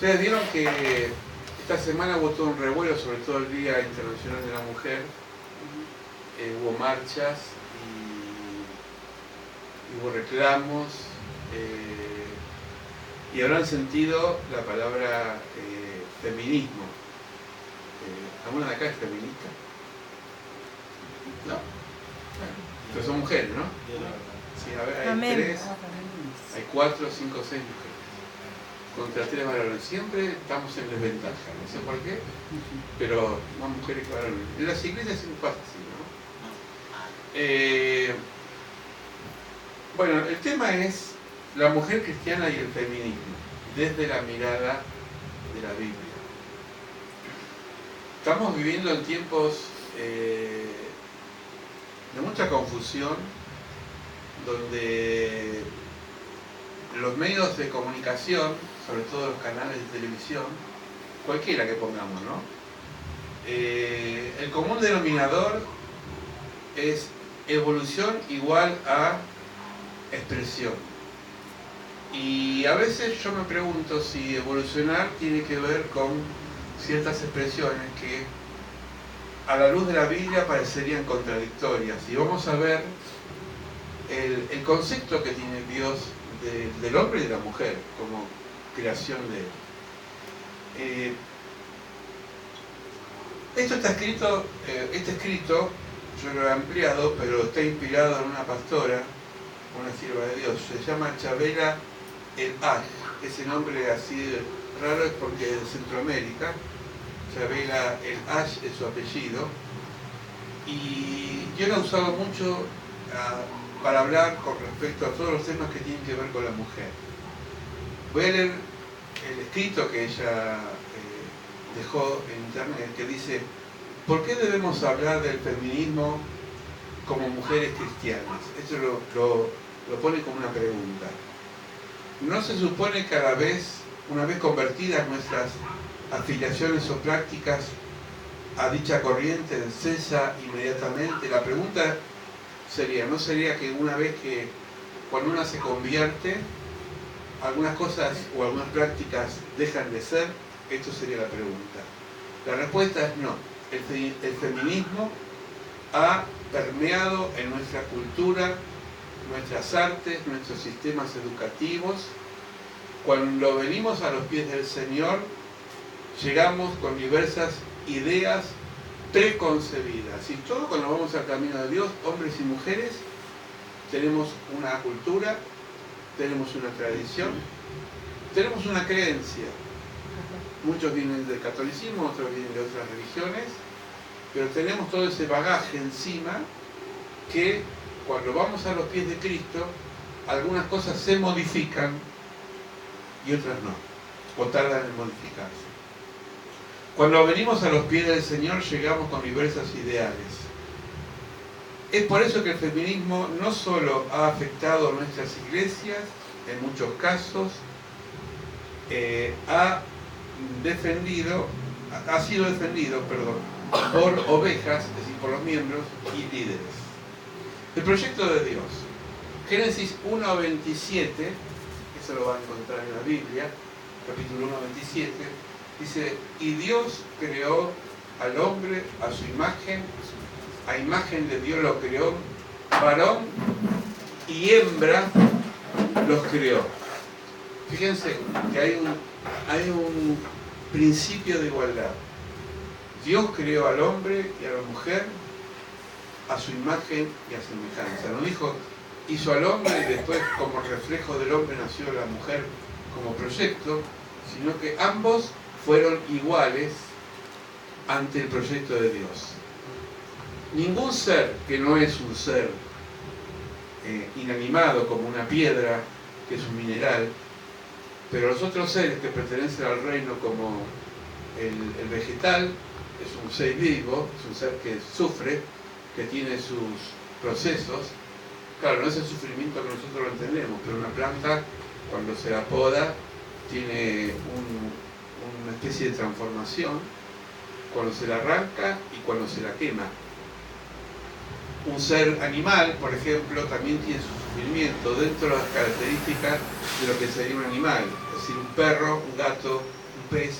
Ustedes vieron que esta semana hubo todo un revuelo, sobre todo el Día Internacional de la Mujer. Hubo marchas y hubo reclamos y habrán sentido la palabra feminismo. ¿Alguna de acá es feminista? ¿No? Pero son mujeres, ¿no? Sí, a ver, hay Amén. 3, hay 4, 5, 6 mujeres. Contra 3 varones. Siempre estamos en desventaja, no sé por qué, pero más mujeres que varones. En las iglesias siempre pasa así, ¿no? Bueno, el tema es la mujer cristiana y el feminismo, desde la mirada de la Biblia. Estamos viviendo en tiempos de mucha confusión, donde los medios de comunicación, sobre todo los canales de televisión, cualquiera que pongamos, ¿no? El común denominador es evolución igual a expresión. Y a veces yo me pregunto si evolucionar tiene que ver con ciertas expresiones que a la luz de la Biblia parecerían contradictorias. Y vamos a ver el concepto que tiene Dios del hombre y de la mujer como creación de él. Esto está escrito, este escrito yo lo he ampliado, pero está inspirado en una pastora, una sierva de Dios, se llama Chavela El Ash. Ese nombre así raro es porque es de Centroamérica. Chavela El Ash es su apellido, y yo lo he usado mucho para hablar con respecto a todos los temas que tienen que ver con la mujer. Voy a leer el escrito que ella dejó en internet, que dice: ¿por qué debemos hablar del feminismo como mujeres cristianas? Esto lo pone como una pregunta. ¿No se supone que una vez convertidas nuestras afiliaciones o prácticas a dicha corriente cesa inmediatamente? La pregunta sería, ¿no sería que una vez que cuando una se convierte, algunas cosas o algunas prácticas dejan de ser? Esto sería la pregunta. La respuesta es no. El feminismo ha permeado en nuestra cultura, nuestras artes, nuestros sistemas educativos. Cuando venimos a los pies del Señor, llegamos con diversas ideas preconcebidas. Y todo cuando vamos al camino de Dios, hombres y mujeres, tenemos una cultura, tenemos una tradición, tenemos una creencia. Muchos vienen del catolicismo, otros vienen de otras religiones, pero tenemos todo ese bagaje encima que cuando vamos a los pies de Cristo, algunas cosas se modifican y otras no, o tardan en modificarse. Cuando venimos a los pies del Señor, llegamos con diversos ideales. Es por eso que el feminismo no solo ha afectado a nuestras iglesias, en muchos casos, ha sido defendido por ovejas, es decir, por los miembros y líderes. El proyecto de Dios. Génesis 1:27, eso lo va a encontrar en la Biblia, capítulo 1:27, dice: y Dios creó al hombre a su imagen, a imagen de Dios lo creó, varón y hembra los creó. Fíjense que hay un principio de igualdad. Dios creó al hombre y a la mujer a su imagen y a semejanza. No dijo, hizo al hombre y después como reflejo del hombre nació la mujer como proyecto, sino que ambos fueron iguales ante el proyecto de Dios. Ningún ser que no es un ser inanimado como una piedra, que es un mineral, pero los otros seres que pertenecen al reino como el vegetal, es un ser vivo, es un ser que sufre, que tiene sus procesos. Claro, no es el sufrimiento que nosotros lo entendemos, pero una planta, cuando se la poda, tiene una especie de transformación cuando se la arranca y cuando se la quema. Un ser animal, por ejemplo, también tiene su sufrimiento dentro de las características de lo que sería un animal. Es decir, un perro, un gato, un pez,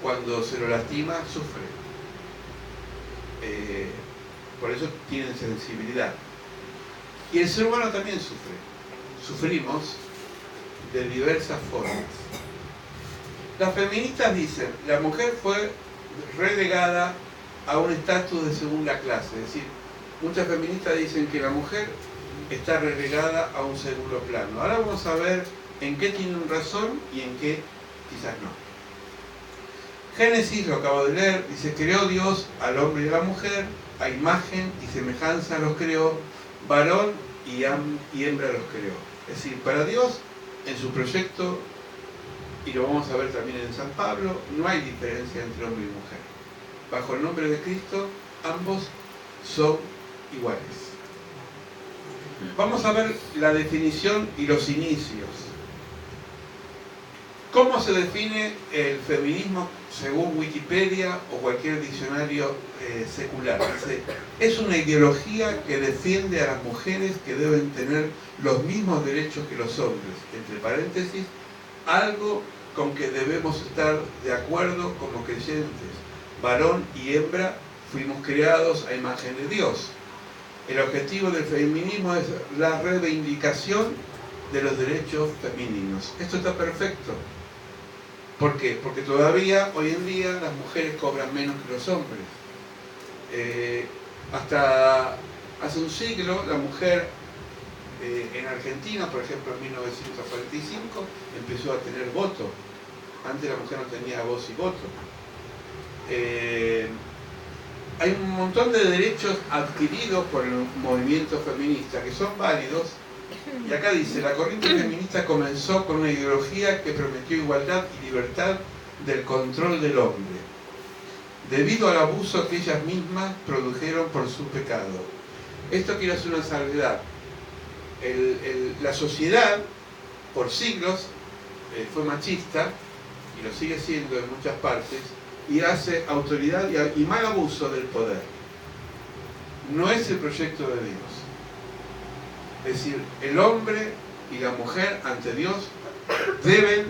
cuando se lo lastima, sufre. Por eso tienen sensibilidad. Y el ser humano también sufre. Sufrimos de diversas formas. Las feministas dicen, la mujer fue relegada a un estatus de segunda clase. Es decir, muchas feministas dicen que la mujer está relegada a un segundo plano. Ahora vamos a ver en qué tienen razón y en qué quizás no. Génesis, lo acabo de leer, dice, creó Dios al hombre y a la mujer, a imagen y semejanza los creó, varón y hembra los creó. Es decir, para Dios, en su proyecto, y lo vamos a ver también en San Pablo, no hay diferencia entre hombre y mujer. Bajo el nombre de Cristo, ambos son iguales. Vamos a ver la definición y los inicios. ¿Cómo se define el feminismo según Wikipedia o cualquier diccionario secular? Dice, es una ideología que defiende a las mujeres que deben tener los mismos derechos que los hombres, entre paréntesis, algo con que debemos estar de acuerdo como creyentes. Varón y hembra fuimos creados a imagen de Dios. El objetivo del feminismo es la reivindicación de los derechos femeninos. Esto está perfecto. ¿Por qué? Porque todavía, hoy en día, las mujeres cobran menos que los hombres. Hasta hace un siglo, la mujer en Argentina, por ejemplo, en 1945, empezó a tener voto. Antes la mujer no tenía voz y voto. Hay un montón de derechos adquiridos por el movimiento feminista que son válidos. Y acá dice, la corriente feminista comenzó con una ideología que prometió igualdad y libertad del control del hombre, debido al abuso que ellas mismas produjeron por su pecado. Esto quiero hacer una salvedad. La sociedad, por siglos, fue machista, y lo sigue siendo en muchas partes, y hace autoridad y mal abuso del poder. No es el proyecto de Dios. Es decir, el hombre y la mujer ante Dios deben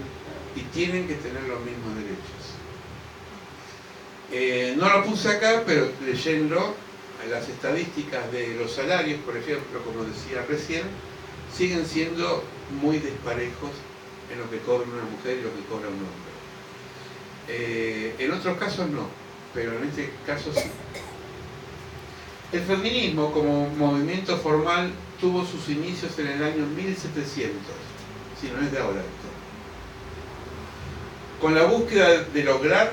y tienen que tener los mismos derechos. No lo puse acá, pero leyendo las estadísticas de los salarios, por ejemplo, como decía recién, siguen siendo muy disparejos en lo que cobra una mujer y lo que cobra un hombre. En otros casos no, pero en este caso sí. El feminismo como movimiento formal tuvo sus inicios en el año 1700, si no es de ahora esto, con la búsqueda de lograr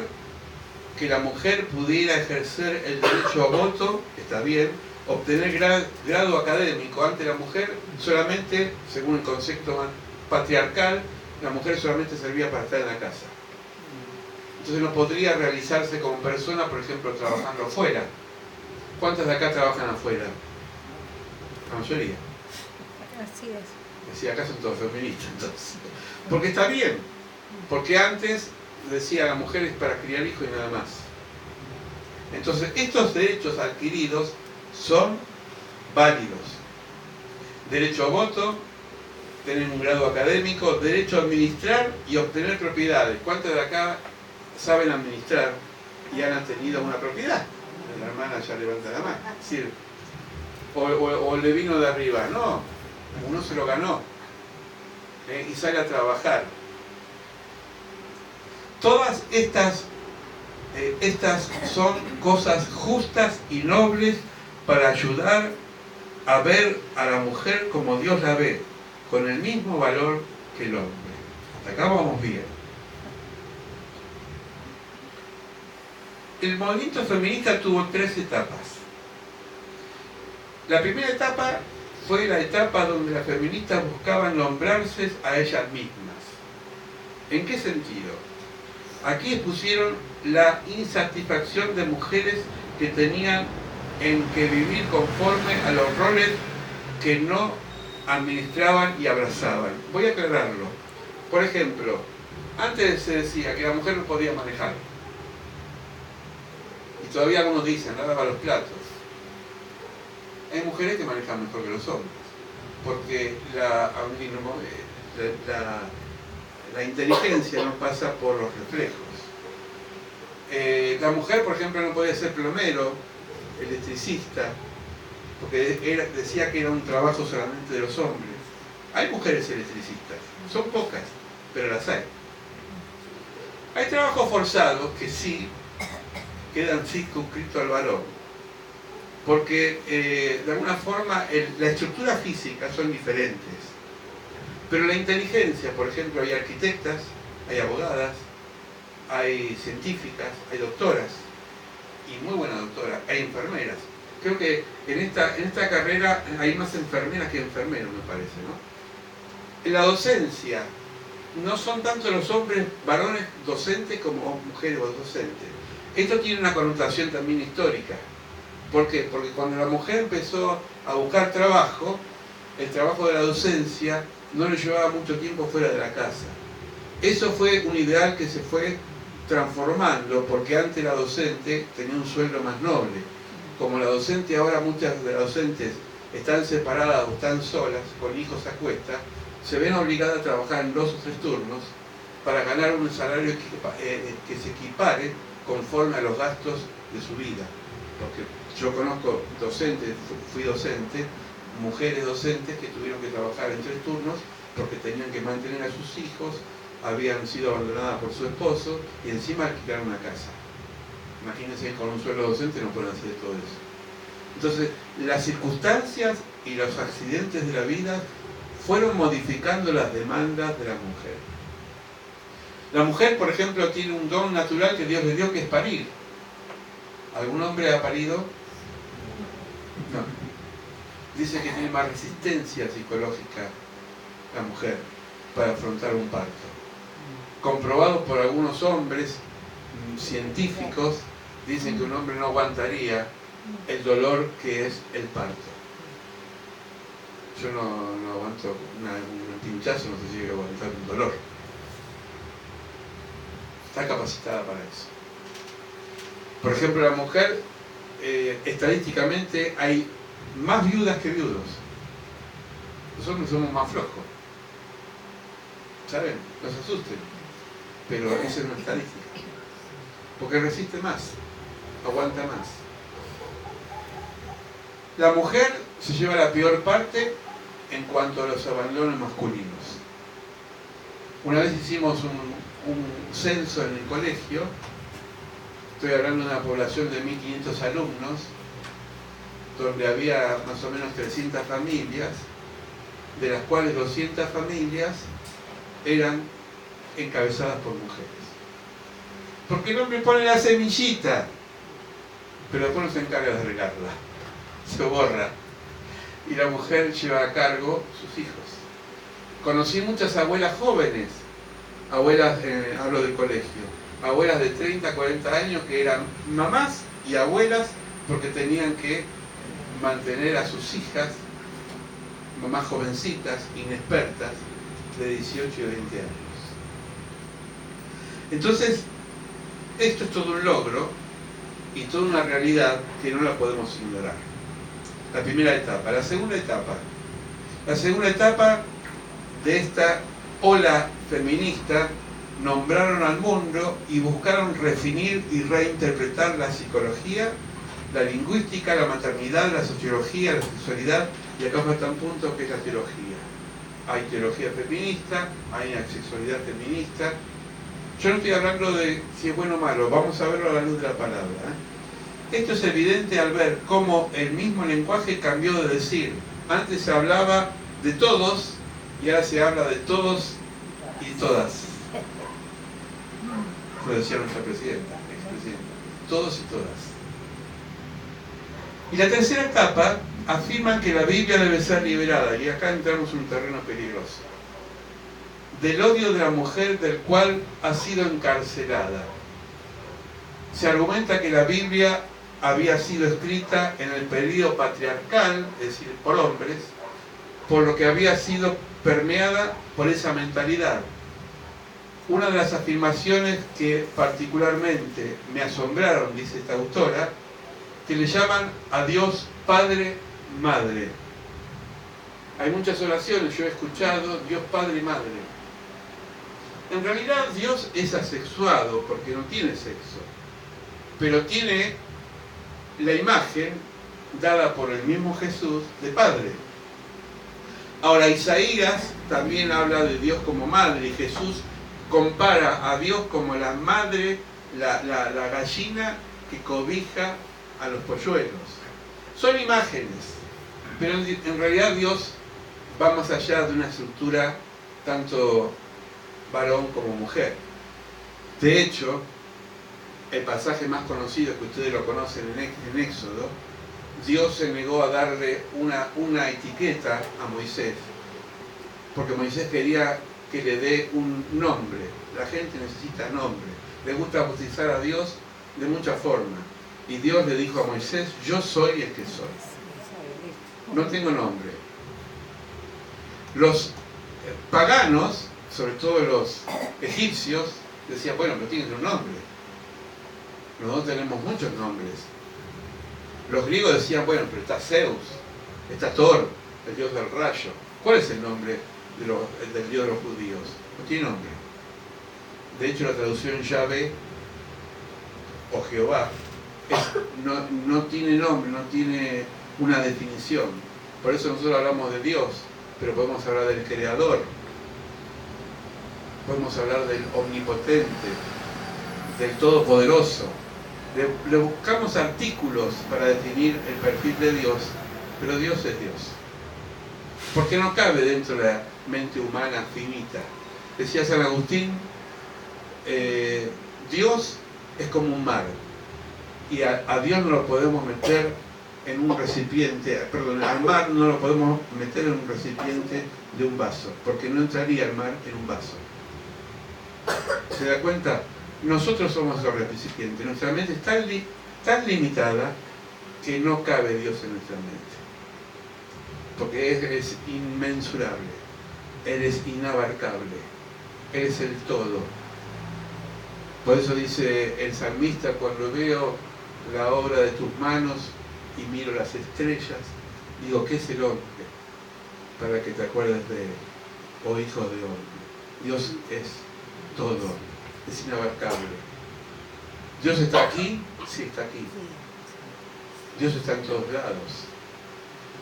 que la mujer pudiera ejercer el derecho a voto, está bien, obtener grado académico. Antes la mujer solamente, según el concepto patriarcal, la mujer solamente servía para estar en la casa. Entonces no podría realizarse como persona, por ejemplo, trabajando afuera. ¿Cuántas de acá trabajan afuera? La mayoría. Así es. Decía, acá son todos feministas, entonces. Porque está bien. Porque antes decía la mujer es para criar hijos y nada más. Entonces, estos derechos adquiridos son válidos. Derecho a voto, tener un grado académico, derecho a administrar y obtener propiedades. ¿Cuántas de acá saben administrar y han tenido una propiedad? La hermana ya levanta la mano. Es decir, o le vino de arriba. No, uno se lo ganó. Y sale a trabajar. Todas estas son cosas justas y nobles para ayudar a ver a la mujer como Dios la ve, con el mismo valor que el hombre. Hasta acá vamos bien. El movimiento feminista tuvo 3 etapas. La primera etapa fue la etapa donde las feministas buscaban nombrarse a ellas mismas. ¿En qué sentido? Aquí expusieron la insatisfacción de mujeres que tenían en que vivir conforme a los roles que no administraban y abrazaban. Voy a aclararlo. Por ejemplo, antes se decía que la mujer no podía manejar. Y todavía algunos dicen, lavaba los platos. Hay mujeres que manejan mejor que los hombres, porque La inteligencia no pasa por los reflejos. La mujer, por ejemplo, no podía ser plomero, electricista, porque decía que era un trabajo solamente de los hombres. Hay mujeres electricistas, son pocas, pero las hay. Hay trabajos forzados que sí quedan circunscritos al varón, porque de alguna forma la estructura física son diferentes, pero la inteligencia, por ejemplo, hay arquitectas, hay abogadas, hay científicas, hay doctoras, y muy buenas doctoras, hay enfermeras. Creo que en esta carrera hay más enfermeras que enfermeros, me parece, ¿no? En la docencia, no son tanto los hombres varones docentes como mujeres docentes. Esto tiene una connotación también histórica. ¿Por qué? Porque cuando la mujer empezó a buscar trabajo, el trabajo de la docencia no le llevaba mucho tiempo fuera de la casa. Eso fue un ideal que se fue transformando, porque antes la docente tenía un sueldo más noble. Como la docente ahora, muchas de las docentes están separadas o están solas, con hijos a cuesta, se ven obligadas a trabajar en 2 o 3 turnos para ganar un salario que se equipare conforme a los gastos de su vida. Porque yo conozco docentes, fui docente, mujeres docentes que tuvieron que trabajar en 3 turnos porque tenían que mantener a sus hijos, habían sido abandonadas por su esposo y encima alquilar una casa. Imagínense, con un sueldo docente no pueden hacer todo eso. Entonces, las circunstancias y los accidentes de la vida fueron modificando las demandas de la mujer. La mujer, por ejemplo, tiene un don natural que Dios le dio, que es parir. ¿Algún hombre ha parido? No. Dice que tiene más resistencia psicológica la mujer para afrontar un parto. Comprobado por algunos hombres científicos, dicen que un hombre no aguantaría el dolor que es el parto. Yo no aguanto un pinchazo, no sé si voy a aguantar un dolor. Está capacitada para eso. Por ejemplo, la mujer, estadísticamente, hay más viudas que viudos. Los hombres somos más flojos. ¿Saben? No se asusten. Pero esa es una estadística. Porque resiste más, aguanta más. La mujer se lleva la peor parte en cuanto a los abandonos masculinos. Una vez hicimos un censo en el colegio, estoy hablando de una población de 1500 alumnos, donde había más o menos 300 familias, de las cuales 200 familias eran encabezadas por mujeres. Porque el hombre pone la semillita, pero después no se encarga de regarla, se borra. Y la mujer lleva a cargo sus hijos. Conocí muchas abuelas jóvenes, abuelas, hablo del colegio, abuelas de 30, 40 años que eran mamás y abuelas porque tenían que mantener a sus hijas, mamás jovencitas, inexpertas, de 18 y 20 años. Entonces, esto es todo un logro y toda una realidad que no la podemos ignorar. La primera etapa. La segunda etapa de esta ola feminista, nombraron al mundo y buscaron redefinir y reinterpretar la psicología, la lingüística, la maternidad, la sociología, la sexualidad, y acá falta un punto que es la teología. Hay teología feminista, hay una sexualidad feminista. Yo no estoy hablando de si es bueno o malo, vamos a verlo a la luz de la palabra. Esto es evidente al ver cómo el mismo lenguaje cambió de decir. Antes se hablaba de todos y ahora se habla de todos y todas. Lo decía nuestra presidenta, expresidenta. Todos y todas. Y la tercera etapa afirma que la Biblia debe ser liberada, y acá entramos en un terreno peligroso, del odio de la mujer del cual ha sido encarcelada. Se argumenta que la Biblia había sido escrita en el periodo patriarcal, es decir, por hombres, por lo que había sido permeada por esa mentalidad. Una de las afirmaciones que particularmente me asombraron, dice esta autora, que le llaman a Dios Padre, Madre. Hay muchas oraciones, yo he escuchado Dios Padre y Madre. En realidad Dios es asexuado porque no tiene sexo, pero tiene la imagen dada por el mismo Jesús de padre. Ahora, Isaías también habla de Dios como madre, y Jesús compara a Dios como la madre, la gallina que cobija a los polluelos. Son imágenes, pero en realidad Dios va más allá de una estructura tanto varón como mujer. De hecho, el pasaje más conocido, que ustedes lo conocen en Éxodo, Dios se negó a darle una etiqueta a Moisés, porque Moisés quería que le dé un nombre. La gente necesita nombre, le gusta bautizar a Dios de muchas formas, y Dios le dijo a Moisés: yo soy el que soy, no tengo nombre. Los paganos, sobre todo los egipcios, decían: bueno, pero tienes un nombre. Nosotros tenemos muchos nombres. Los griegos decían: bueno, pero está Zeus, está Thor, el dios del rayo. ¿Cuál es el nombre del dios de los judíos? No tiene nombre. De hecho, la traducción Yahvé o Jehová no tiene nombre, no tiene una definición. Por eso nosotros hablamos de Dios, pero podemos hablar del Creador, podemos hablar del Omnipotente, del Todopoderoso. Le buscamos artículos para definir el perfil de Dios, pero Dios es Dios, porque no cabe dentro de la mente humana finita. Decía San Agustín, Dios es como un mar, y a Dios no lo podemos meter en un recipiente, perdón, al mar no lo podemos meter en un recipiente de un vaso, porque no entraría el mar en un vaso. ¿Se da cuenta? Nosotros somos los recipientes. Nuestra mente es tan limitada que no cabe Dios en nuestra mente, porque Él es inmensurable, Él es inabarcable, Él es el todo. Por eso dice el salmista: cuando veo la obra de tus manos y miro las estrellas, digo, ¿qué es el hombre para que te acuerdes de él, oh hijo de hombre? Dios es todo, es inabarcable. ¿Dios está aquí? Sí, está aquí. Dios está en todos lados.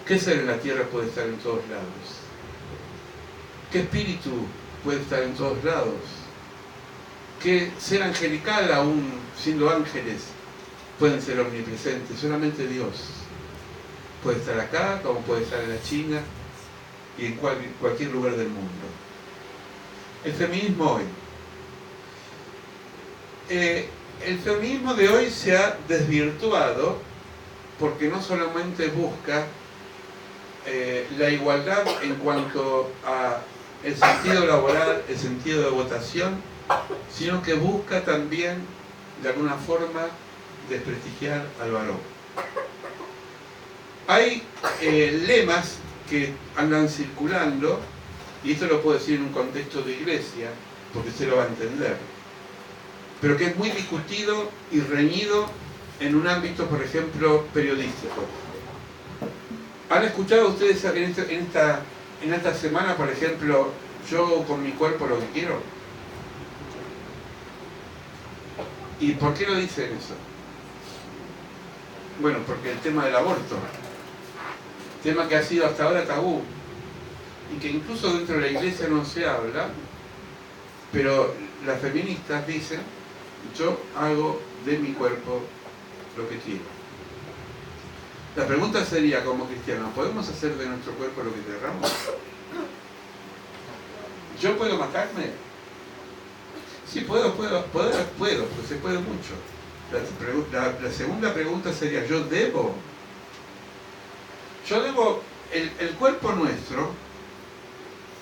¿Qué ser en la tierra puede estar en todos lados? ¿Qué espíritu puede estar en todos lados? ¿Qué ser angelical, aún siendo ángeles, pueden ser omnipresentes? Solamente Dios puede estar acá, como puede estar en la China y en cualquier lugar del mundo. El feminismo hoy. El feminismo de hoy se ha desvirtuado porque no solamente busca la igualdad en cuanto a el sentido laboral, el sentido de votación, sino que busca también de alguna forma desprestigiar al varón. Hay lemas que andan circulando, y esto lo puedo decir en un contexto de iglesia porque usted lo va a entender, pero que es muy discutido y reñido en un ámbito, por ejemplo, periodístico. ¿Han escuchado ustedes en esta semana, por ejemplo, yo con mi cuerpo lo que quiero? ¿Y por qué lo dicen eso? Bueno, porque el tema del aborto, tema que ha sido hasta ahora tabú, y que incluso dentro de la iglesia no se habla, pero las feministas dicen: yo hago de mi cuerpo lo que quiero. La pregunta sería, como cristianos, ¿podemos hacer de nuestro cuerpo lo que queramos? ¿Yo puedo matarme? Sí, puedo, pues se puede mucho. La segunda pregunta sería: ¿yo debo? Yo debo el cuerpo nuestro,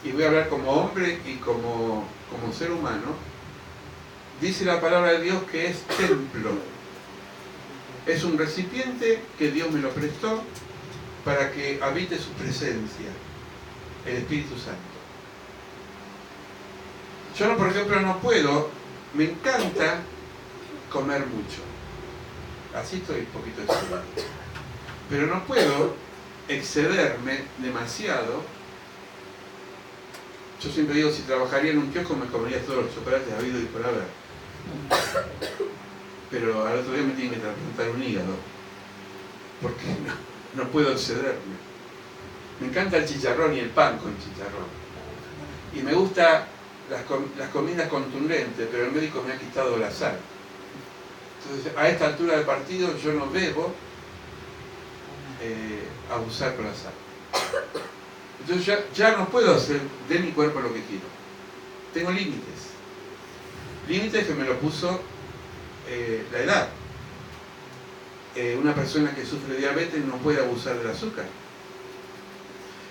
y voy a hablar como hombre y como ser humano. Dice la palabra de Dios que es templo. Es un recipiente que Dios me lo prestó para que habite su presencia, el Espíritu Santo. Yo, por ejemplo, no puedo, me encanta comer mucho. Así estoy un poquito excedido. Pero no puedo excederme demasiado Yo siempre digo, si trabajaría en un kiosco me comería todos los chocolates habidos y por haber. Pero al otro día me tienen que trasplantar un hígado, porque no puedo excederme. Me encanta el chicharrón y el pan con chicharrón. Y me gusta las comidas contundentes, pero el médico me ha quitado la sal. Entonces, a esta altura del partido yo no debo abusar con la sal. Entonces ya no puedo hacer de mi cuerpo lo que quiero. Tengo límites. Límites que me lo puso la edad. Una persona que sufre de diabetes no puede abusar del azúcar.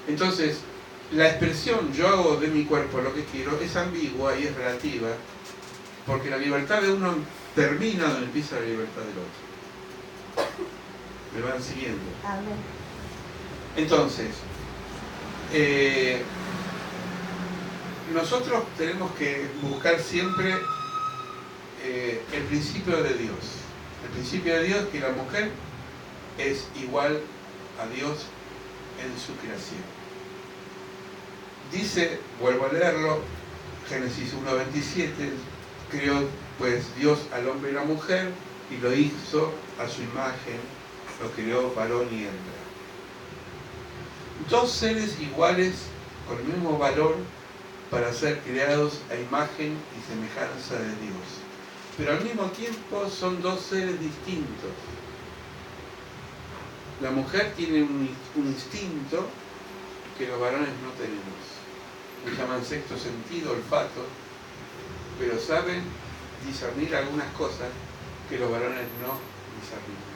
Entonces, la expresión yo hago de mi cuerpo lo que quiero es ambigua y es relativa, porque la libertad de uno termina donde empieza la libertad del otro. ¿Me van siguiendo? Amén. Entonces, nosotros tenemos que buscar siempre el principio de Dios. El principio de Dios es que la mujer es igual a Dios en su creación. Dice, vuelvo a leerlo, Génesis 1:27, creó pues Dios al hombre y la mujer y lo hizo a su imagen, lo creó varón y hembra. Dos seres iguales con el mismo valor para ser creados a imagen y semejanza de Dios. Pero al mismo tiempo son dos seres distintos. La mujer tiene un instinto que los varones no tenemos. Le llaman sexto sentido, olfato, pero saben discernir algunas cosas que los varones no discernimos.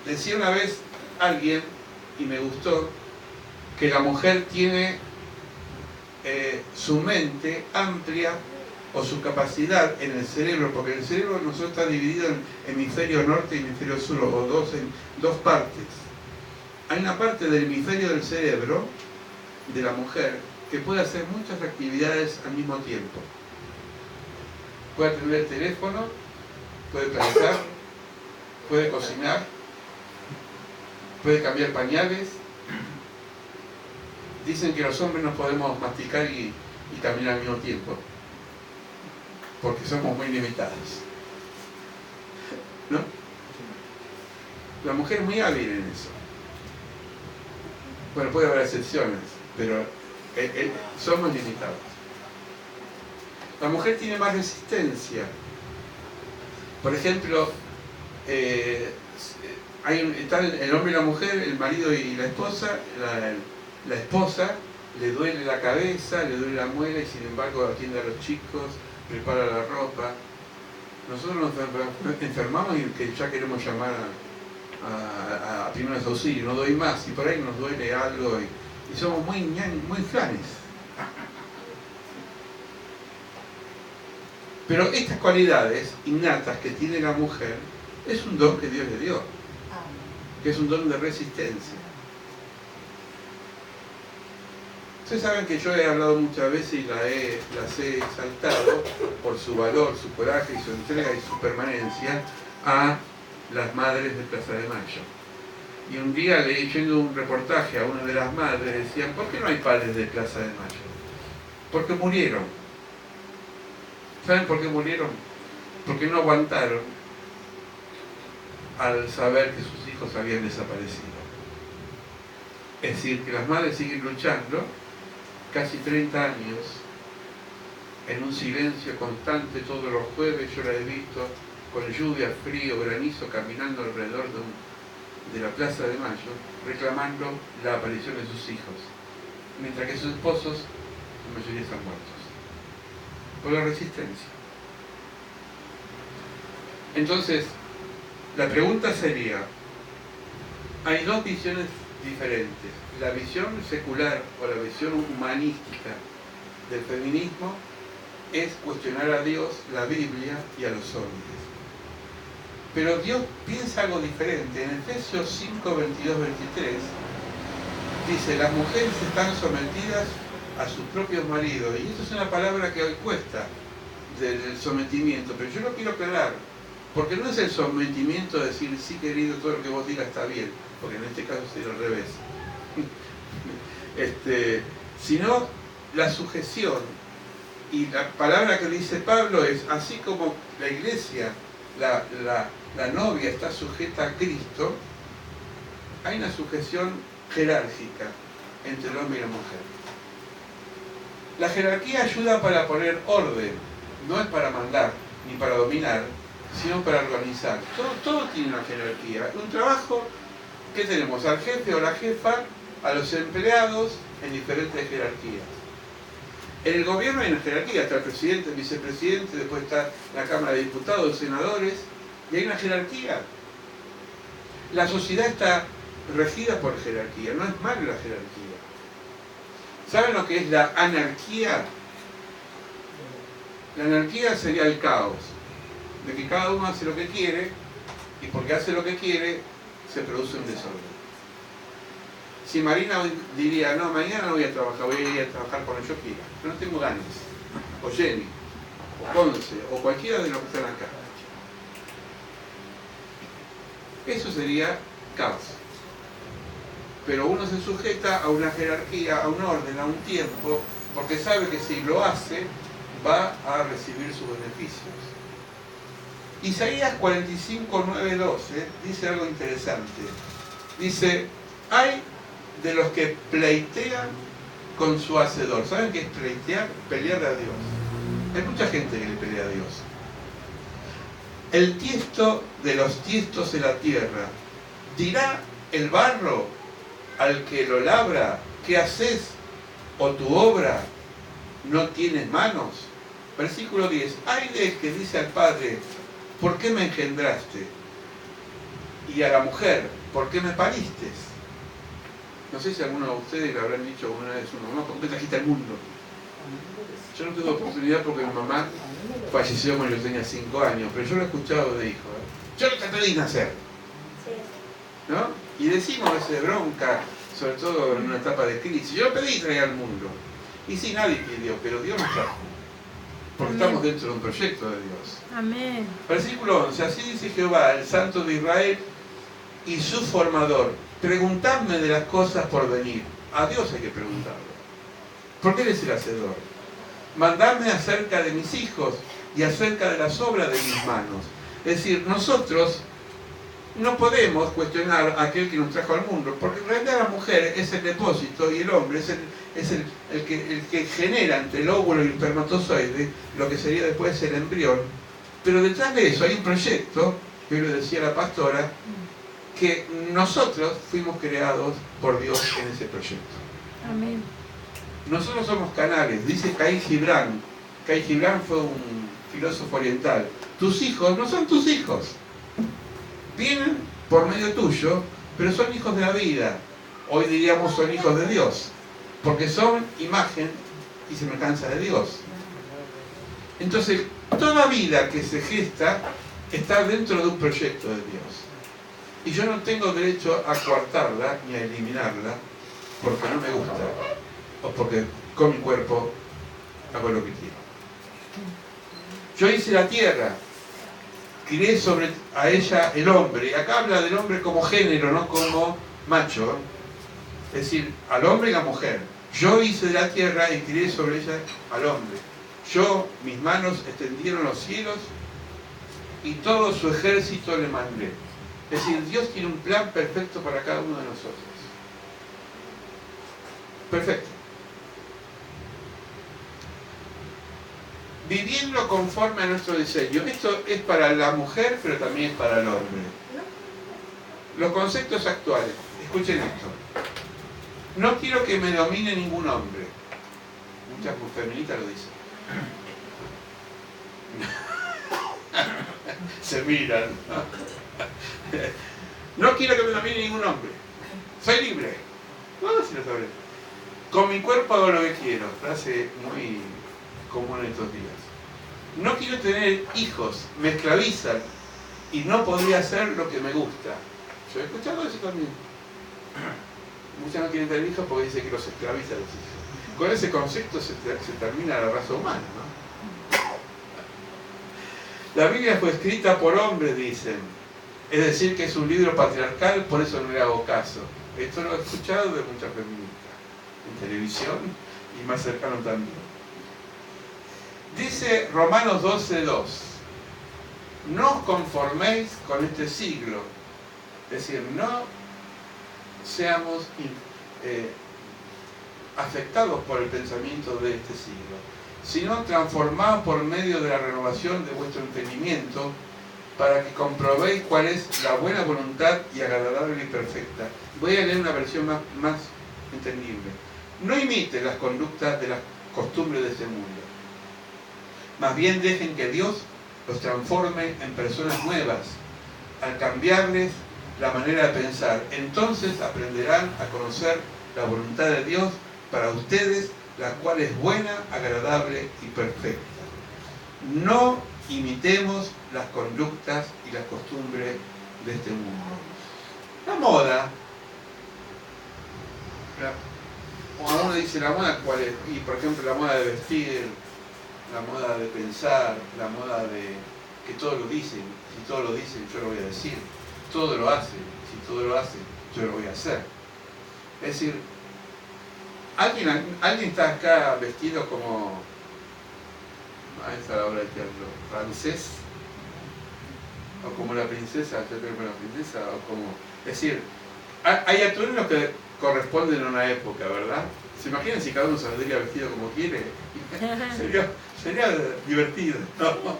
Decía una vez alguien, y me gustó, que la mujer tiene su mente amplia o su capacidad en el cerebro, porque el cerebro nosotros está dividido en hemisferio norte y hemisferio sur, o dos partes. Hay una parte del hemisferio del cerebro de la mujer que puede hacer muchas actividades al mismo tiempo. Puede atender el teléfono, puede planchar, puede cocinar, puede cambiar pañales. Dicen que los hombres no podemos masticar y caminar al mismo tiempo, porque somos muy limitados, ¿no? La mujer es muy hábil en eso. Bueno, puede haber excepciones, pero somos limitados. La mujer tiene más resistencia. Por ejemplo, está el hombre y la mujer, el marido y la esposa. La esposa le duele la cabeza, le duele la muela y sin embargo atiende a los chicos, prepara la ropa. Nosotros nos enfermamos y que ya queremos llamar a primeros auxilios, no doy más, y por ahí nos duele algo y somos muy flanes. Pero estas cualidades innatas que tiene la mujer es un don que Dios le dio, que es un don de resistencia. Ustedes saben que yo he hablado muchas veces y las he exaltado por su valor, su coraje y su entrega y su permanencia a las madres de Plaza de Mayo. Y un día leyendo un reportaje a una de las madres decían, ¿por qué no hay padres de Plaza de Mayo? Porque murieron. ¿Saben por qué murieron? Porque no aguantaron al saber que sus hijos habían desaparecido. Es decir, que las madres siguen luchando casi 30 años en un silencio constante todos los jueves. Yo la he visto con lluvia, frío, granizo, caminando alrededor de la Plaza de Mayo, reclamando la aparición de sus hijos, mientras que sus esposos, la mayoría están muertos, por la resistencia. Entonces, la pregunta sería, hay dos visiones diferentes. La visión secular o la visión humanística del feminismo es cuestionar a Dios, la Biblia y a los hombres. Pero Dios piensa algo diferente. En Efesios 5, 22, 23 dice, las mujeres están sometidas a sus propios maridos. Y esto es una palabra que hoy cuesta, del sometimiento, pero yo lo quiero aclarar, porque no es el sometimiento de decir, sí querido, todo lo que vos digas está bien, porque en este caso sería al revés. Sino la sujeción. Y la palabra que dice Pablo es, así como la iglesia, la novia está sujeta a Cristo, hay una sujeción jerárquica entre el hombre y la mujer. La jerarquía ayuda para poner orden, no es para mandar ni para dominar, sino para organizar. Todo tiene una jerarquía. Un trabajo, ¿qué tenemos? Al jefe o la jefa, a los empleados en diferentes jerarquías. En el gobierno hay una jerarquía, está el presidente, el vicepresidente, después está la Cámara de Diputados, senadores, y hay una jerarquía. La sociedad está regida por jerarquía, no es malo la jerarquía. ¿Saben lo que es la anarquía? La anarquía sería el caos, de que cada uno hace lo que quiere, y porque hace lo que quiere, se produce un desorden. Si Marina diría, no, mañana no voy a trabajar, voy a ir a trabajar cuando yo quiera, yo no tengo ganas, o Jenny, o Ponce, o cualquiera de los que están acá. Eso sería caos. Pero uno se sujeta a una jerarquía, a un orden, a un tiempo, porque sabe que si lo hace, va a recibir sus beneficios. Isaías 45, 9, 12 dice algo interesante. Dice, hay de los que pleitean con su hacedor. ¿Saben qué es pleitear? Pelear a Dios. Hay mucha gente que le pelea a Dios. El tiesto de los tiestos de la tierra, dirá el barro al que lo labra, ¿qué haces? ¿O tu obra no tienes manos? Versículo 10. Hay de que dice al padre, ¿por qué me engendraste? Y a la mujer, ¿por qué me pariste? No sé si alguno de ustedes le habrán dicho alguna vez a su mamá, ¿por qué trajiste al mundo? Yo no tuve oportunidad porque mi mamá falleció cuando yo tenía 5 años, pero yo lo he escuchado de hijo. Yo no te pedí nacer. ¿No? Y decimos a veces de bronca, sobre todo en una etapa de crisis, yo pedí traer al mundo. Y sí, nadie pidió, pero Dios nos trajo. Porque Amén. Estamos dentro de un proyecto de Dios. Amén. Versículo 11, así dice Jehová, el Santo de Israel y su formador, preguntadme de las cosas por venir. A Dios hay que preguntarlo. Porque Él es el hacedor. Mandadme acerca de mis hijos y acerca de las obras de mis manos. Es decir, nosotros no podemos cuestionar a aquel que nos trajo al mundo, porque en realidad la mujer es el depósito y el hombre es el que genera entre el óvulo y el espermatozoide lo que sería después el embrión. Pero detrás de eso hay un proyecto, que lo decía la pastora, que nosotros fuimos creados por Dios en ese proyecto. Amén. Nosotros somos canales, dice Khalil Gibran. Khalil Gibran fue un filósofo oriental. Tus hijos no son tus hijos. Vienen por medio tuyo, pero son hijos de la vida. Hoy diríamos son hijos de Dios, porque son imagen y semejanza de Dios. Entonces, toda vida que se gesta está dentro de un proyecto de Dios. Y yo no tengo derecho a coartarla ni a eliminarla porque no me gusta o porque con mi cuerpo hago lo que quiero. Yo hice la tierra, crié sobre a ella el hombre. Y acá habla del hombre como género, no como macho. Es decir, al hombre y a la mujer. Yo hice de la tierra y crié sobre ella al hombre. Yo, mis manos extendieron los cielos y todo su ejército le mandé. Es decir, Dios tiene un plan perfecto para cada uno de nosotros. Perfecto. Viviendo conforme a nuestro diseño. Esto es para la mujer, pero también es para el hombre. Los conceptos actuales. Escuchen esto. No quiero que me domine ningún hombre. Muchas feministas lo dicen. Se miran. No quiero que me domine ningún hombre. Soy libre. No sé si lo sabré. Con mi cuerpo hago lo que quiero. Frase muy común en estos días. No quiero tener hijos. Me esclavizan. Y no podría hacer lo que me gusta. Yo he escuchado eso también. Muchas no quieren tener hijos porque dicen que los esclaviza a los hijos. Con ese concepto se termina la raza humana, ¿no? La Biblia fue escrita por hombres, dicen. Es decir, que es un libro patriarcal, por eso no le hago caso. Esto lo he escuchado de muchas feministas. en televisión y más cercano también. Dice Romanos 12:2, no os conforméis con este siglo, es decir, no seamos afectados por el pensamiento de este siglo, sino transformados por medio de la renovación de vuestro entendimiento, para que comprobéis cuál es la buena voluntad y agradable y perfecta. Voy a leer una versión más entendible. No imiten las conductas de las costumbres de este mundo. Más bien dejen que Dios los transforme en personas nuevas, al cambiarles la manera de pensar. Entonces aprenderán a conocer la voluntad de Dios para ustedes, la cual es buena, agradable y perfecta. No imitemos las conductas y las costumbres de este mundo. La moda, o uno dice la moda, ¿cuál es? Y por ejemplo la moda de vestir, la moda de pensar, la moda de que todos lo dicen, si todos lo dicen yo lo voy a decir, todo lo hacen, si todo lo hacen yo lo voy a hacer. Es decir, ¿alguien está acá vestido como, a esa obra de teatro, francés? O como la princesa, yo creo que la princesa, o como, es decir, hay atuendos que corresponden a una época, ¿verdad? ¿Se imaginan si cada uno saldría vestido como quiere? Sería divertido, ¿no?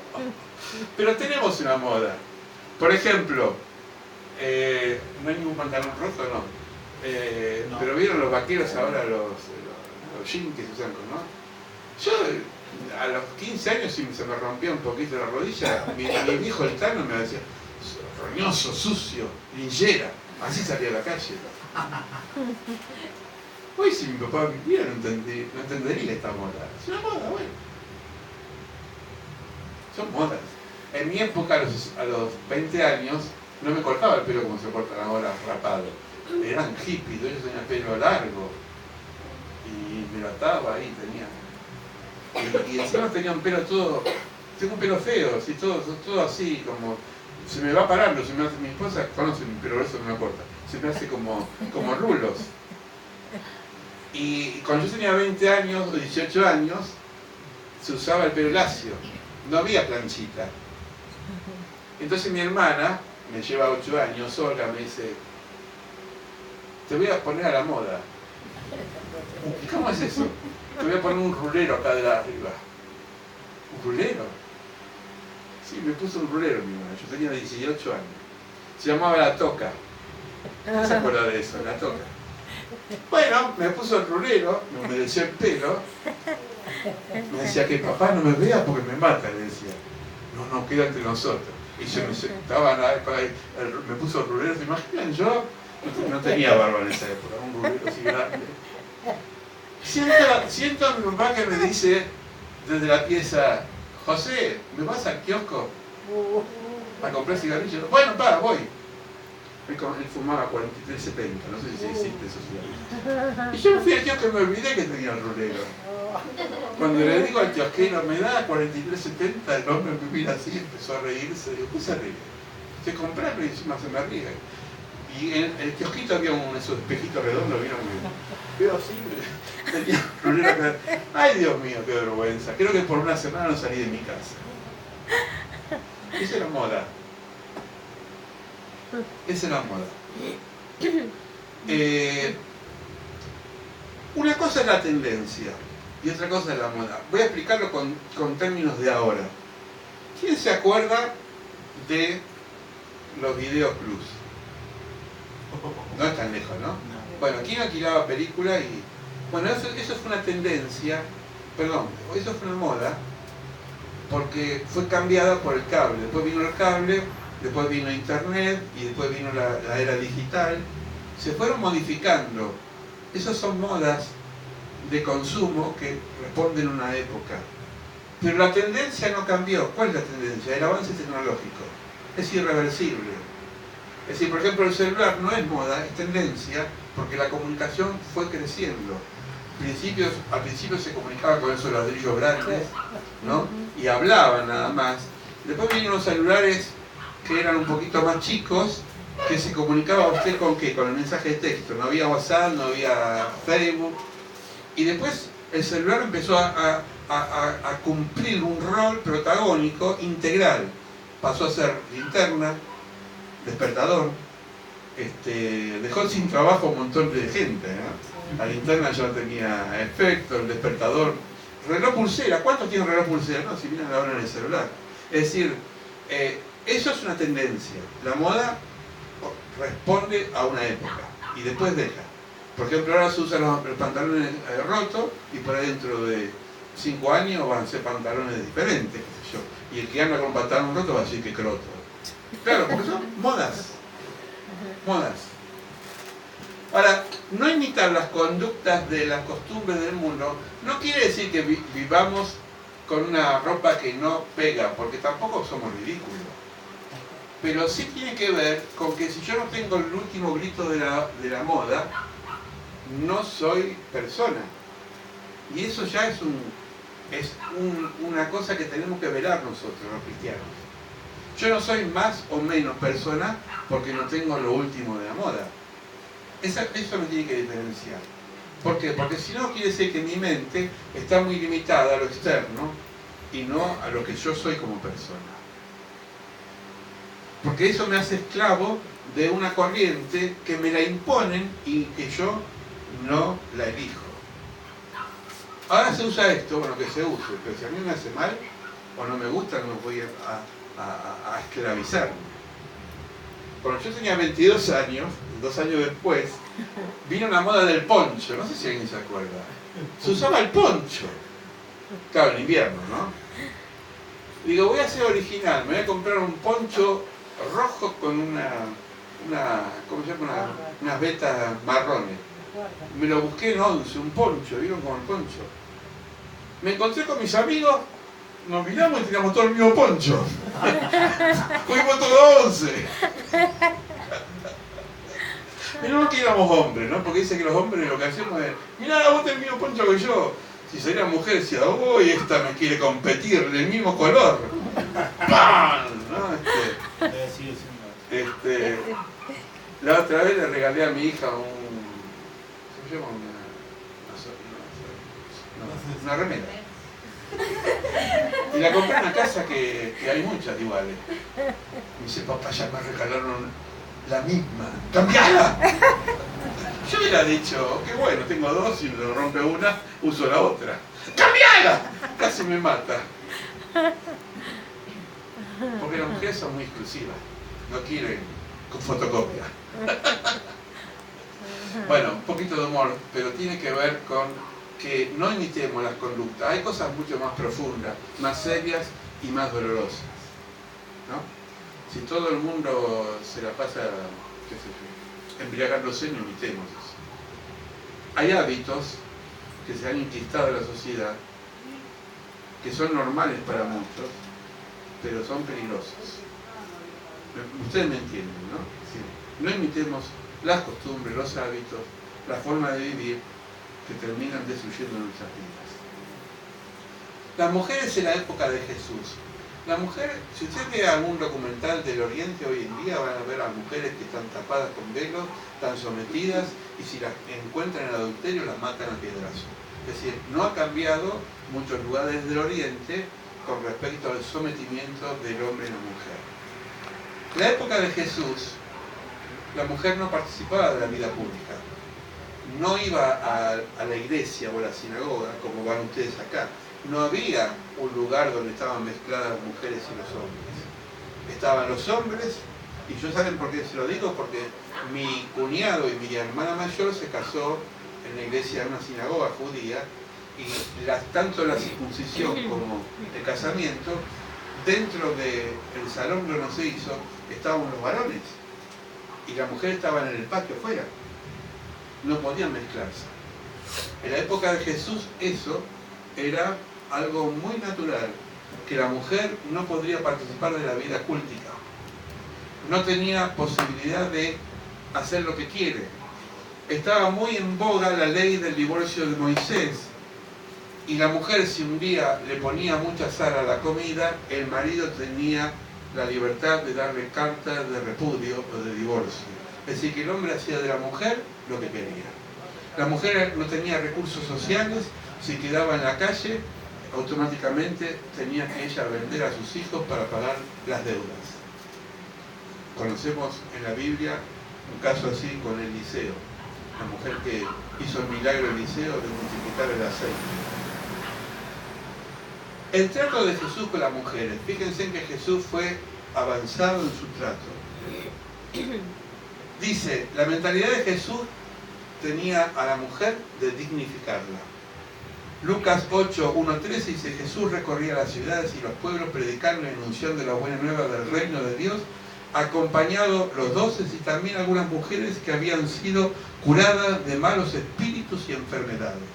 Pero tenemos una moda. Por ejemplo, no hay ningún pantalón roto, ¿no? No. Pero vieron los vaqueros ahora, los jeans que se usan, ¿no? Yo a los 15 años, si se me rompía un poquito la rodilla, mi viejo el Tano me decía, roñoso, sucio, linchera. Así salía a la calle. Hoy si mi papá viviera no entendería esta moda. Es una moda, bueno. Son modas. En mi época, a los 20 años, no me cortaba el pelo como se cortan ahora, rapado. Eran hippies, ellos tenían pelo largo. Y me lo ataba ahí, tenía. Y encima tenía un pelo todo. Tengo un pelo feo, así, todo así, como. Se me va parando, se me hace, mi esposa conoce mi pelo, eso no me corta. Se me hace como rulos. Y cuando yo tenía 20 años o 18 años, se usaba el pelo lacio. No había planchita. Entonces mi hermana, me lleva 8 años sola, me dice, te voy a poner a la moda. ¿Cómo es eso? Te voy a poner un rulero acá de arriba. ¿Un rulero? Sí, me puso un rulero mi hermana, yo tenía 18 años. Se llamaba La Toca. ¿No se acuerda de eso? La Toca. Bueno, me puso el rulero, me humedeció el pelo. Me decía que papá no me vea porque me mata, le decía. No, queda entre nosotros. Y yo me puso el rulero, ¿se imaginan? Yo no tenía barba en esa época, un rulero así grande. Siento a mi papá que me dice desde la pieza, José, ¿me vas al kiosco a comprar cigarrillos? Bueno, voy. Él fumaba 43.70, no sé si existe eso cigarrillos. Y yo me fui al kiosco y me olvidé que tenía el rulero. Cuando le digo al kiosquero, me da 43.70, el hombre me mira así, empezó a reírse. Digo, ¿qué se ríe? Se comprarlo y encima se me ríe. Y en el kiosquito había esos espejitos redondos, ¿vieron? Veo así, tenía un rulero acá. Ay, Dios mío, qué vergüenza. Creo que por una semana no salí de mi casa. Esa era moda. Esa era moda. Una cosa es la tendencia y otra cosa es la moda. Voy a explicarlo con términos de ahora. ¿Quién se acuerda de los videoclubs? No es tan lejos, ¿no? Bueno, ¿quién alquilaba películas? Bueno, eso fue una tendencia, perdón, eso fue una moda, porque fue cambiada por el cable. Después vino el cable, después vino internet y después vino la era digital. Se fueron modificando. Esas son modas de consumo que responden a una época. Pero la tendencia no cambió. ¿Cuál es la tendencia? El avance tecnológico. Es irreversible. Es decir, por ejemplo, el celular no es moda, es tendencia, porque la comunicación fue creciendo. Al principio se comunicaba con esos ladrillos grandes, ¿no? Y hablaban nada más. Después vinieron los celulares que eran un poquito más chicos, que se comunicaba usted con ¿qué? Con el mensaje de texto. No había WhatsApp, no había Facebook. Y después el celular empezó a cumplir un rol protagónico integral. Pasó a ser linterna, despertador, dejó sin trabajo a un montón de gente, ¿no? La linterna ya no tenía efecto, el despertador, reloj pulsera. ¿Cuántos tienen reloj pulsera? No, si miran la hora en el celular. Es decir, eso es una tendencia. La moda responde a una época y después deja. Por ejemplo, ahora se usan los pantalones rotos y por ahí dentro de 5 años van a ser pantalones diferentes, qué sé yo. Y el que anda con pantalón roto va a decir que croto. Claro, porque son modas. Modas. Ahora, no imitar las conductas de las costumbres del mundo no quiere decir que vivamos con una ropa que no pega, porque tampoco somos ridículos. Pero sí tiene que ver con que si yo no tengo el último grito de la moda, no soy persona. Y eso ya es una cosa que tenemos que velar nosotros, los cristianos. Yo no soy más o menos persona porque no tengo lo último de la moda. Eso me tiene que diferenciar. ¿Por qué? Porque si no quiere decir que mi mente está muy limitada a lo externo y no a lo que yo soy como persona. Porque eso me hace esclavo de una corriente que me la imponen y que yo no la elijo. Ahora se usa esto, bueno, que se use, pero si a mí me hace mal o no me gusta, no me voy a esclavizar. Cuando yo tenía 22 años, 2 años después, vino una moda del poncho, no sé si alguien se acuerda. Se usaba el poncho. Claro, en invierno, ¿no? Digo, voy a ser original, me voy a comprar un poncho rojo con ¿cómo se llama? Unas vetas marrones. Me lo busqué en 11, un poncho, ¿vieron como el poncho? Me encontré con mis amigos, nos miramos y teníamos todo el mismo poncho. Fuimos todos 11. Menos que éramos hombres, ¿no? Porque dice que los hombres lo que hacemos es, mirá, vos tenés el mismo poncho que yo. Si sería mujer, decía, uy, esta me quiere competir del mismo color. ¡Pam! ¿No? La otra vez le regalé a mi hija ¿cómo se llama? Una remera. Y la compré en una casa que hay muchas iguales. Me dice, papá, ya me regalaron la misma. ¡Cambiala! Yo hubiera dicho, qué bueno, tengo 2, si me lo rompe una, uso la otra. ¡Cambiala! Casi me mata. Porque las mujeres son muy exclusivas. No quieren con fotocopia. Bueno, un poquito de humor, pero tiene que ver con que no imitemos las conductas. Hay cosas mucho más profundas, más serias y más dolorosas, ¿no? Si todo el mundo se la pasa, qué sé yo, embriagándose, no imitemos eso. Hay hábitos que se han inquistado en la sociedad que son normales para muchos, pero son peligrosos. Ustedes me entienden, ¿no? Sí. No imitemos las costumbres, los hábitos, la forma de vivir que terminan destruyendo nuestras vidas. Las mujeres en la época de Jesús. La mujer, si usted ve algún documental del Oriente hoy en día, van a ver a mujeres que están tapadas con velos, están sometidas, y si las encuentran en adulterio las matan a piedrazo. Es decir, no ha cambiado muchos lugares del Oriente con respecto al sometimiento del hombre y la mujer. En la época de Jesús, la mujer no participaba de la vida pública. No iba a la iglesia o a la sinagoga, como van ustedes acá. No había un lugar donde estaban mezcladas las mujeres y los hombres. Estaban los hombres, y yo saben por qué se lo digo, porque mi cuñado y mi hermana mayor se casó en la iglesia de una sinagoga judía, y tanto la circuncisión como el casamiento, dentro del salón donde no se hizo, estaban los varones, y las mujeres estaban en el patio afuera. No podían mezclarse. En la época de Jesús eso era algo muy natural, que la mujer no podría participar de la vida cultica. No tenía posibilidad de hacer lo que quiere. Estaba muy en boga la ley del divorcio de Moisés, y la mujer, si un día le ponía mucha sal a la comida, el marido tenía la libertad de darle carta de repudio o de divorcio. Es decir, que el hombre hacía de la mujer lo que quería. La mujer no tenía recursos sociales, si quedaba en la calle, automáticamente tenía que ella vender a sus hijos para pagar las deudas. Conocemos en la Biblia un caso así con Eliseo, la mujer que hizo el milagro Eliseo de multiplicar el aceite. El trato de Jesús con las mujeres, fíjense que Jesús fue avanzado en su trato. Dice, la mentalidad de Jesús tenía a la mujer de dignificarla. Lucas 8, 1-13 dice, Jesús recorría las ciudades y los pueblos predicando la anunciación de la buena nueva del reino de Dios, acompañado los 12 y también algunas mujeres que habían sido curadas de malos espíritus y enfermedades.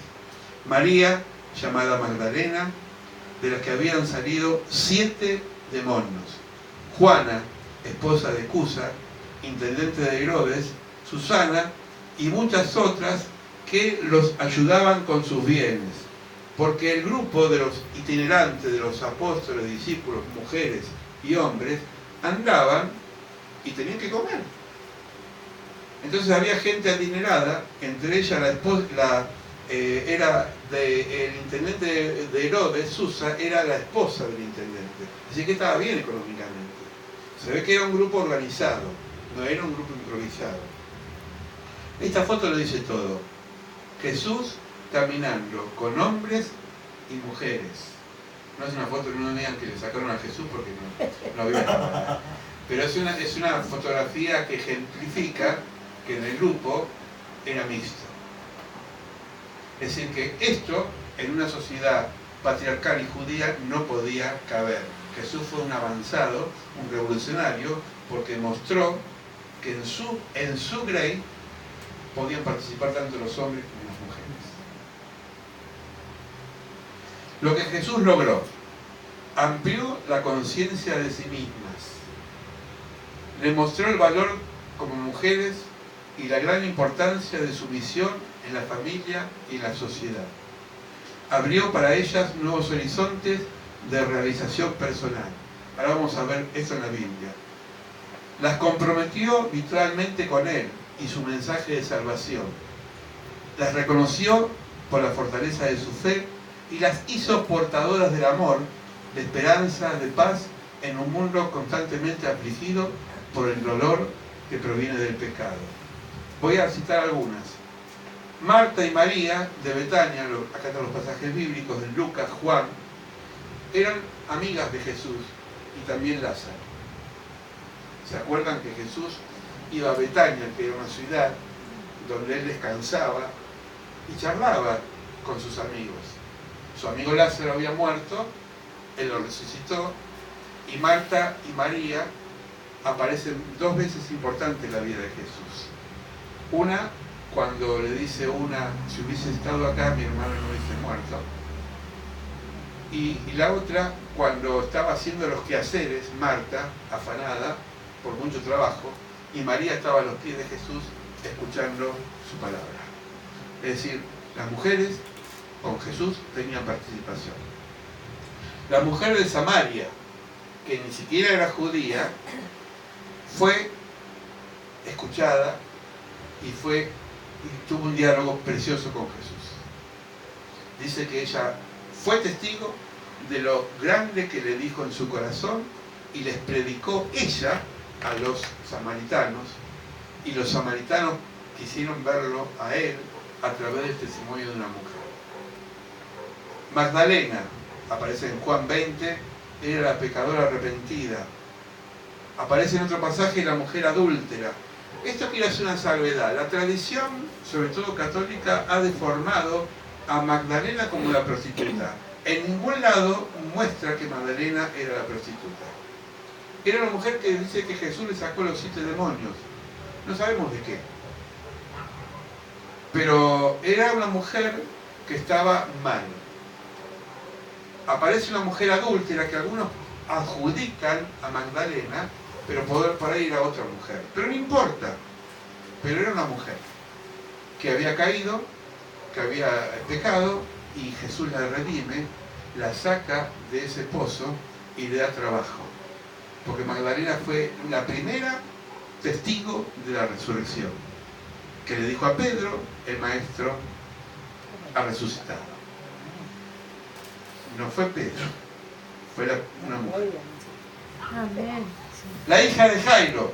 María, llamada Magdalena, de las que habían salido 7 demonios. Juana, esposa de Cusa, intendente de Herodes, Susana y muchas otras que los ayudaban con sus bienes. Porque el grupo de los itinerantes, de los apóstoles, discípulos, mujeres y hombres, andaban y tenían que comer. Entonces había gente adinerada, entre ellas la esposa, el intendente de Herodes, Susa, era la esposa del intendente. Así que estaba bien económicamente. Se ve que era un grupo organizado, no era un grupo improvisado. Esta foto lo dice todo. Jesús caminando con hombres y mujeres. No es una foto, no me digan que le sacaron a Jesús porque no había nada. Pero es una fotografía que ejemplifica que en el grupo era mixto. Es decir, que esto en una sociedad patriarcal y judía no podía caber. Jesús fue un avanzado, un revolucionario, porque mostró que en su grey podían participar tanto los hombres como las mujeres. Lo que Jesús logró, amplió la conciencia de sí mismas, le mostró el valor como mujeres y la gran importancia de su misión en la familia y la sociedad. Abrió para ellas nuevos horizontes de realización personal. Ahora vamos a ver eso en la Biblia. Las comprometió virtualmente con Él y su mensaje de salvación. Las reconoció por la fortaleza de su fe y las hizo portadoras del amor, de esperanza, de paz en un mundo constantemente afligido por el dolor que proviene del pecado. Voy a citar algunas. Marta y María de Betania, acá están los pasajes bíblicos de Lucas, Juan, eran amigas de Jesús y también Lázaro. ¿Se acuerdan que Jesús iba a Betania, que era una ciudad donde él descansaba y charlaba con sus amigos? Su amigo Lázaro había muerto, él lo resucitó, y Marta y María aparecen 2 veces importantes en la vida de Jesús. Una, cuando le dice si hubiese estado acá, mi hermano no hubiese muerto. Y la otra, cuando estaba haciendo los quehaceres, Marta, afanada por mucho trabajo, y María estaba a los pies de Jesús escuchando su palabra. Es decir, las mujeres con Jesús tenían participación. La mujer de Samaria, que ni siquiera era judía, fue escuchada y tuvo un diálogo precioso con Jesús. Dice que ella fue testigo de lo grande que le dijo en su corazón y les predicó ella a los samaritanos, y los samaritanos quisieron verlo a él a través del testimonio de una mujer. Magdalena, aparece en Juan 20, era la pecadora arrepentida. Aparece en otro pasaje la mujer adúltera. Esto quiere hacer una salvedad. La tradición, sobre todo católica, ha deformado a Magdalena como la prostituta. En ningún lado muestra que Magdalena era la prostituta. Era la mujer que dice que Jesús le sacó los 7 demonios. No sabemos de qué. Pero era una mujer que estaba mal. Aparece una mujer adúltera que algunos adjudican a Magdalena, pero por ahí era otra mujer. Pero no importa. Pero era una mujer que había caído, que había pecado, y Jesús la redime, la saca de ese pozo y le da trabajo. Porque Magdalena fue la primera testigo de la resurrección. que le dijo a Pedro, el maestro ha resucitado. No fue Pedro, fue una mujer. Amén. La hija de Jairo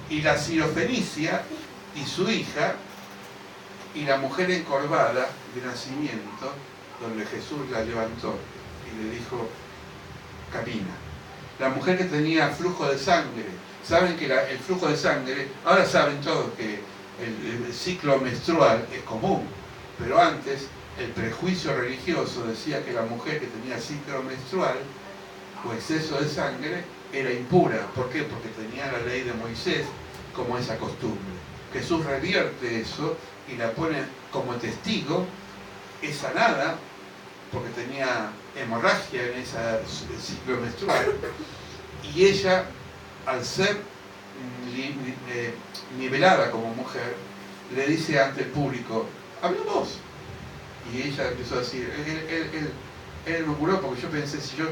y la sirofenicia y su hija y la mujer encorvada de nacimiento, donde Jesús la levantó y le dijo, camina. La mujer que tenía flujo de sangre, saben que el flujo de sangre, ahora saben todos que el ciclo menstrual es común, pero antes el prejuicio religioso decía que la mujer que tenía ciclo menstrual o exceso de sangre era impura. ¿Por qué? Porque tenía la ley de Moisés como esa costumbre. Jesús revierte eso y la pone como testigo, es sanada porque tenía hemorragia en ese ciclo menstrual, y ella, al ser nivelada como mujer, le dice ante el público, habla vos. Y ella empezó a decir, él me curó porque yo pensé, si yo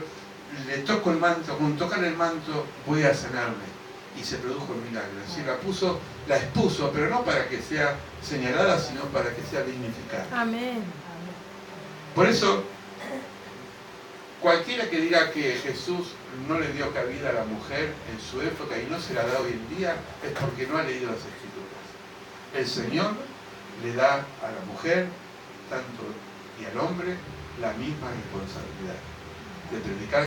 le toco el manto, con tocar el manto voy a sanarme. Y se produjo el milagro. Así la expuso, pero no para que sea señalada, sino para que sea dignificada. Amén. Por eso, cualquiera que diga que Jesús no le dio cabida a la mujer en su época y no se la da hoy en día, es porque no ha leído las Escrituras. El Señor le da a la mujer, tanto y al hombre, la misma responsabilidad de predicar